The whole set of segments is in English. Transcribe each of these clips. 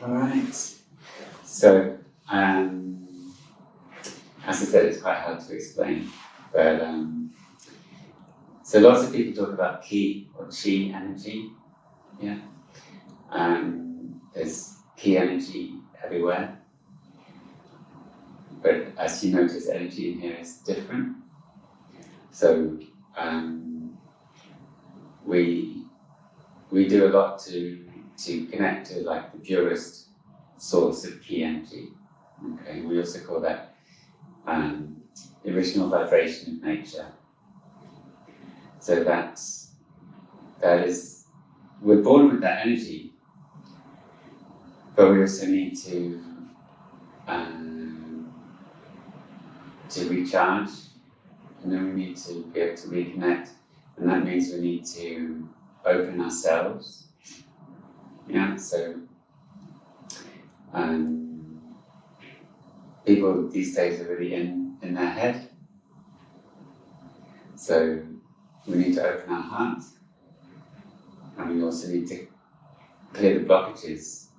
All right. So, as I said, it's quite hard to explain, but so lots of people talk about ki or chi energy. Yeah. There's ki energy everywhere, but as you notice, energy in here is different. So we do a lot to connect to like the purest source of ki energy. Okay, we also call that the original vibration of nature. So that is, we're born with that energy, but we also need to recharge, and then we need to be able to reconnect, and that means we need to open ourselves. Yeah, so people these days are really in their head, so we need to open our hearts, and we also need to clear the blockages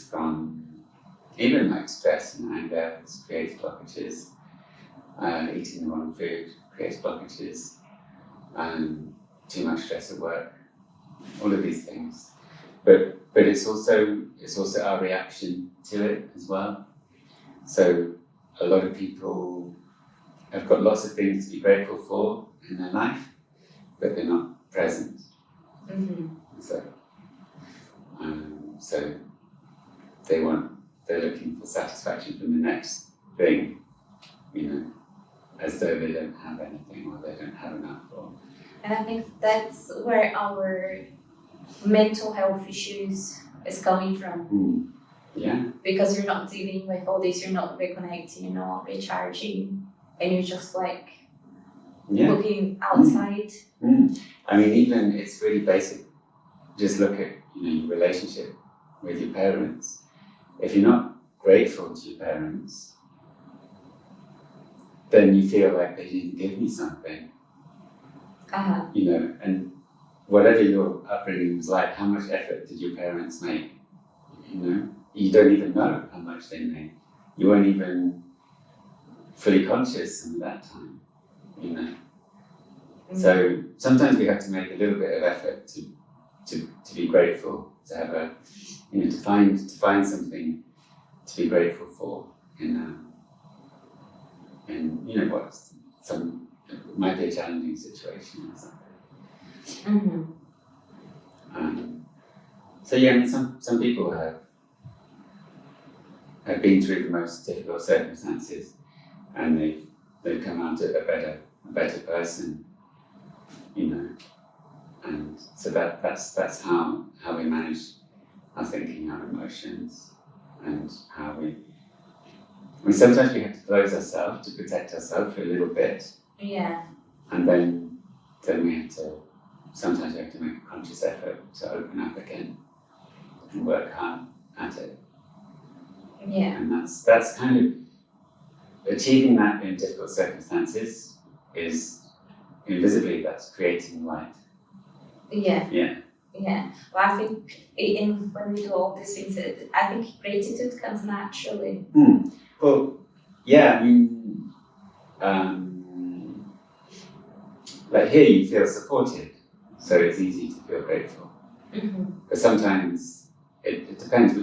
from even like stress and anger creates blockages, eating the wrong food creates blockages, too much stress at work, all of these things. But it's also our reaction to it as well. So a lot of people have got lots of things to be grateful for in their life, but they're not present. Mm-hmm. So they're looking for satisfaction from the next thing, as though they don't have anything or they don't have enough. And I think that's where our mental health issues is coming from. Yeah. Because you're not dealing with all this, you're not reconnecting, you're not recharging, and you're just like looking outside. I mean, even it's really basic. Just look at your relationship with your parents. If you're not grateful to your parents, then you feel like they didn't give me something. And whatever your upbringing was like, how much effort did your parents make? You don't even know how much they made. You weren't even fully conscious of that time, So sometimes we have to make a little bit of effort to be grateful, to have to find something to be grateful for in what it might be a challenging situation or something. Mm-hmm. Some people have been through the most difficult circumstances, and they've come out a better person, and so that's how we manage our thinking, our emotions, and how we sometimes we have to close ourselves to protect ourselves for a little bit. Yeah. And then sometimes we have to make a conscious effort to open up again and work hard at it. Yeah. And that's kind of achieving that in difficult circumstances is invisibly that's creating light. Yeah. Yeah. Yeah. Well, I think when we do all these things, I think gratitude comes naturally. Well, yeah, I mean, like here you feel supported, so it's easy to feel grateful. Mm-hmm. But sometimes it depends.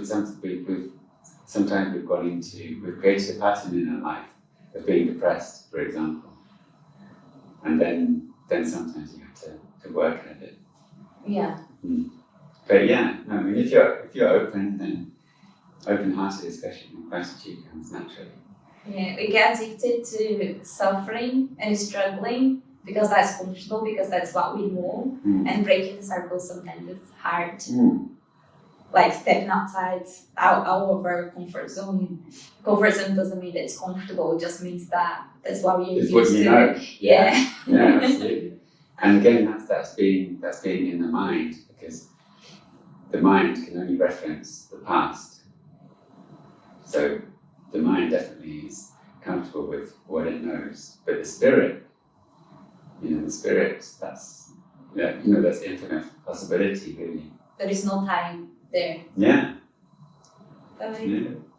Sometimes we've created a pattern in our life of being depressed, for example, and then sometimes you have to work at it. Yeah. But yeah, no, I mean, if you're open, then open-hearted, especially, gratitude comes naturally. Yeah, we get addicted to suffering and struggling because that's comfortable, because that's what we know. And breaking the circle sometimes is hard. Like stepping out of our comfort zone. Comfort zone doesn't mean that it's comfortable; it just means that's what we're used what you to. Know. Yeah. Yeah, absolutely. And again, that's being in the mind, because the mind can only reference the past. So the mind definitely is comfortable with what it knows, but the spirit, that's infinite possibility, really. there is no time there. Yeah. That was Yeah.